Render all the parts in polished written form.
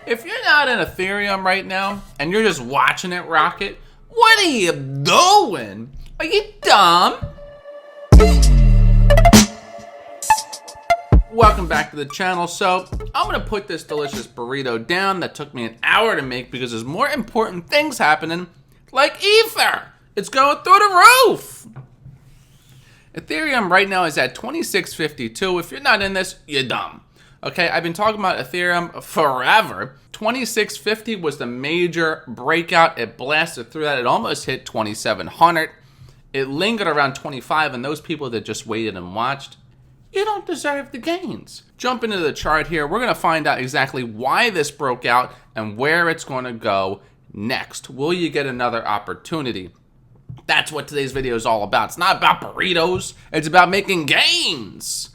If you're not in Ethereum right now and you're just watching it rocket, what are you doing? Are you dumb? Welcome back to the channel. So I'm gonna put this delicious burrito down that took me an hour to make because there's more important things happening, like Ether. It's going through the roof. Ethereum right now is at 2652. If you're not in this, you're dumb. Okay, I've been talking about Ethereum forever. 2650 was the major breakout. It blasted through that. It almost hit 2700. It lingered around 25, and those people that just waited and watched, you don't deserve the gains. Jump into the chart here. We're going to find out exactly why this broke out and where it's going to go next. Will you get another opportunity? That's what today's video is all about. It's not about burritos. It's about making gains.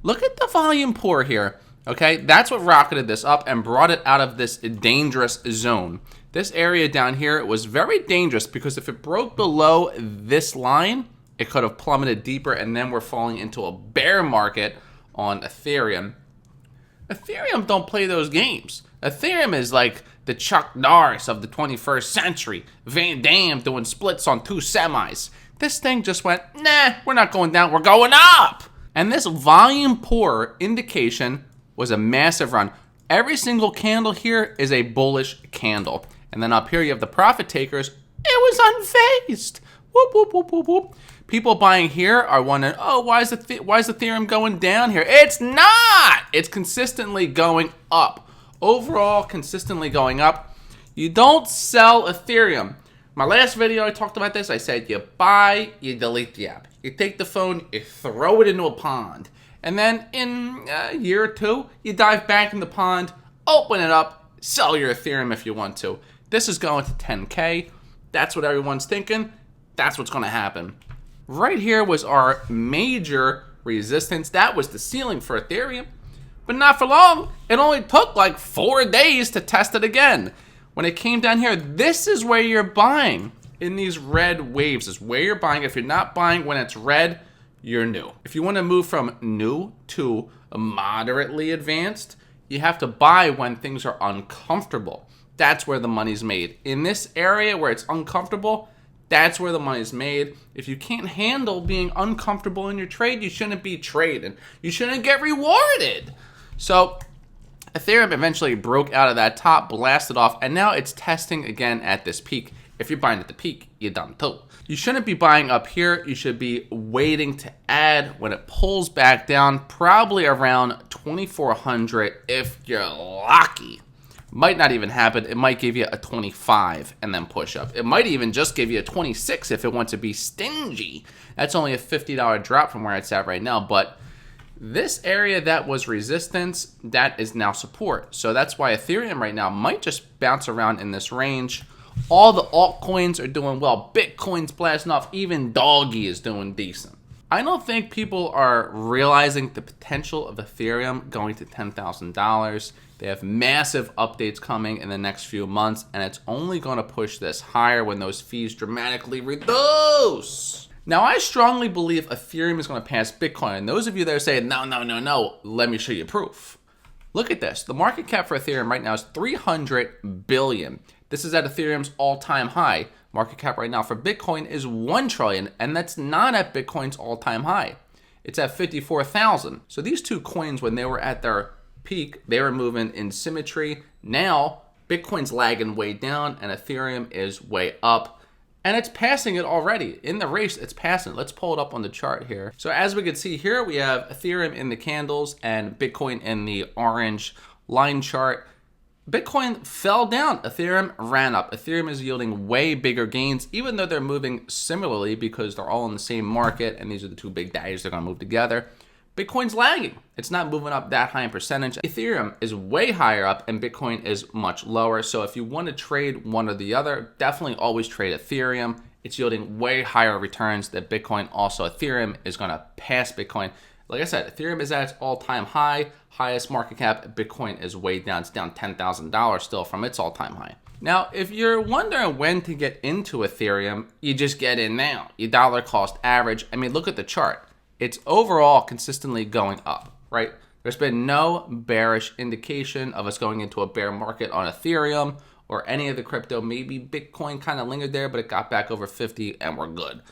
Look at the volume pour here. Okay, that's what rocketed this up and brought it out of this dangerous zone. This area down here was very dangerous because if it broke below this line, it could have plummeted deeper, and then we're falling into a bear market on Ethereum. Ethereum don't play those games. Ethereum is like the Chuck Norris of the 21st century. Van Damme doing splits on two semis. This thing just went, nah, we're not going down, we're going up. And this volume pour indication was a massive run. Every single candle here is a bullish candle. And then up here you have the profit takers. It was unfazed. Whoop, whoop, whoop, whoop, whoop. People buying here are wondering, oh, why is Ethereum going down here? It's not. It's consistently going up. Overall, consistently going up. You don't sell Ethereum. My last video, I talked about this. I said you buy, you delete the app. You take the phone, you throw it into a pond. And then in a year or two, you dive back in the pond, open it up, sell your Ethereum if you want to. This is going to 10K. That's what everyone's thinking. That's what's going to happen. Right here was our major resistance. That was the ceiling for Ethereum. But not for long. It only took like 4 days to test it again. When it came down here, this is where you're buying. In these red waves is where you're buying. If you're not buying when it's red, you're new. If you want to move from new to moderately advanced, you have to buy when things are uncomfortable. That's where the money's made. In this area where it's uncomfortable, that's where the money's made. If you can't handle being uncomfortable in your trade, you shouldn't be trading. You shouldn't get rewarded. So Ethereum eventually broke out of that top, blasted off, and now it's testing again at this peak. If you're buying at the peak, you're dumb too. You shouldn't be buying up here. You should be waiting to add when it pulls back down, probably around 2,400 if you're lucky. Might not even happen. It might give you a 25 and then push up. It might even just give you a 26 if it wants to be stingy. That's only a $50 drop from where it's at right now. But this area that was resistance, that is now support. So that's why Ethereum right now might just bounce around in this range. All the altcoins are doing well. Bitcoin's blasting off. Even Doggy is doing decent. I don't think people are realizing the potential of Ethereum going to $10,000. They have massive updates coming in the next few months, and it's only going to push this higher when those fees dramatically reduce. Now, I strongly believe Ethereum is going to pass Bitcoin. And those of you that are saying, no, let me show you proof. Look at this. The market cap for Ethereum right now is $300 billion. This is at Ethereum's all-time high. Market cap right now for Bitcoin is $1 trillion, and that's not at Bitcoin's all-time high. It's at 54,000. So these two coins, when they were at their peak, they were moving in symmetry. Now, Bitcoin's lagging way down, and Ethereum is way up. And it's passing it already. In the race, it's passing. Let's pull it up on the chart here. So as we can see here, we have Ethereum in the candles and Bitcoin in the orange line chart. Bitcoin fell down. Ethereum ran up. Ethereum is yielding way bigger gains, even though they're moving similarly because they're all in the same market, and these are the two big daddies. They're going to move together. Bitcoin's lagging. It's not moving up that high in percentage. Ethereum is way higher up, and Bitcoin is much lower. So if you want to trade one or the other, definitely always trade Ethereum. It's yielding way higher returns than Bitcoin. Also, Ethereum is going to pass Bitcoin. Like I said, Ethereum is at its all-time high, highest market cap. Bitcoin is way down. It's down $10,000 still from its all-time high. Now, if you're wondering when to get into Ethereum, you just get in now. You dollar cost average. I mean, look at the chart. It's overall consistently going up, right? There's been no bearish indication of us going into a bear market on Ethereum or any of the crypto. Maybe Bitcoin kind of lingered there, but it got back over 50 and we're good.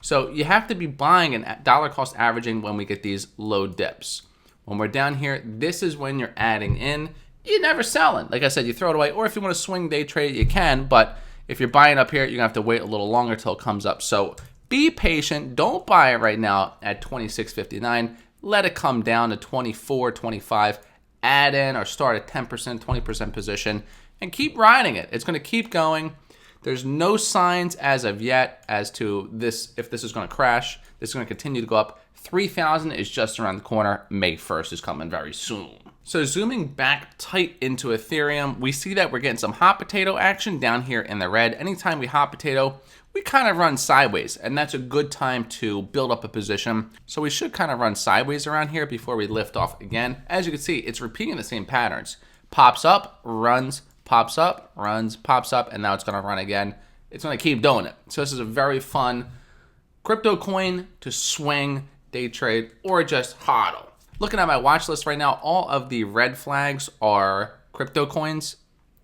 So you have to be buying and dollar cost averaging when we get these low dips. When we're down here, this is when you're adding in. You're never selling. Like I said, you throw it away. Or if you want to swing day trade, you can. But if you're buying up here, you're going to have to wait a little longer till it comes up. So be patient. Don't buy it right now at 26.59. Let it come down to 24, 25. Add in or start at 10%, 20% position. And keep riding it. It's going to keep going. There's no signs as of yet as to this, if this is going to crash. This is going to continue to go up. 3,000 is just around the corner. May 1st is coming very soon. So zooming back tight into Ethereum, we see that we're getting some hot potato action down here in the red. Anytime we hot potato, we kind of run sideways, and that's a good time to build up a position. So we should kind of run sideways around here before we lift off again. As you can see, it's repeating the same patterns. Pops up, runs, pops up, runs, pops up, and now it's going to run again. It's going to keep doing it. So this is a very fun crypto coin to swing, day trade, or just hodl. Looking at my watch list right now, all of the red flags are crypto coins.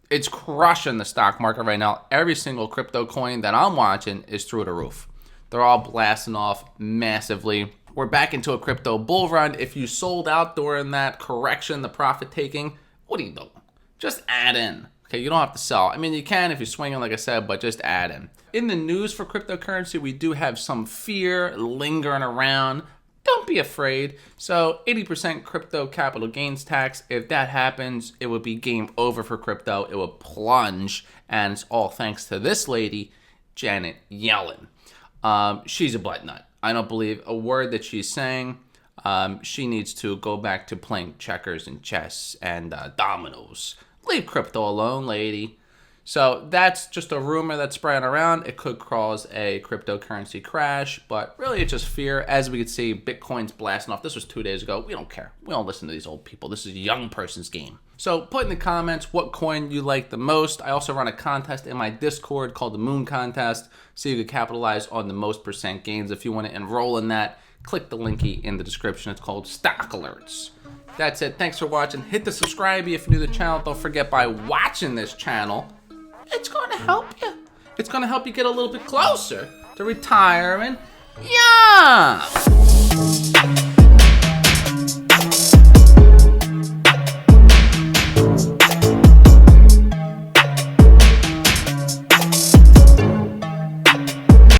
It's crushing the stock market right now. Every single crypto coin that I'm watching is through the roof. They're all blasting off massively. We're back into a crypto bull run. If you sold out during that correction, the profit taking, what are you doing? Just add in. Okay, you don't have to sell. I mean, you can if you're swinging, like I said, but just add in. In the news for cryptocurrency, we do have some fear lingering around. Don't be afraid. So 80% crypto capital gains tax. If that happens, it would be game over for crypto. It would plunge, and it's all thanks to this lady, Janet Yellen. She's a butt nut. I don't believe a word that she's saying. She needs to go back to playing checkers and chess and dominoes. Leave crypto alone, lady. So that's just a rumor that's spreading around. It could cause a cryptocurrency crash, but really it's just fear. As we can see, Bitcoin's blasting off. This was 2 days ago. We don't care. We don't listen to these old people. This is a young person's game. So put in the comments what coin you like the most. I also run a contest in my Discord called the Moon Contest, so you can capitalize on the most percent gains. If you want to enroll in that, click the linky in the description. It's called Stock Alerts. That's it. Thanks for watching. Hit the subscribe if you're new to the channel. Don't forget, by watching this channel, it's going to help you. It's going to help you get a little bit closer to retirement. Yeah!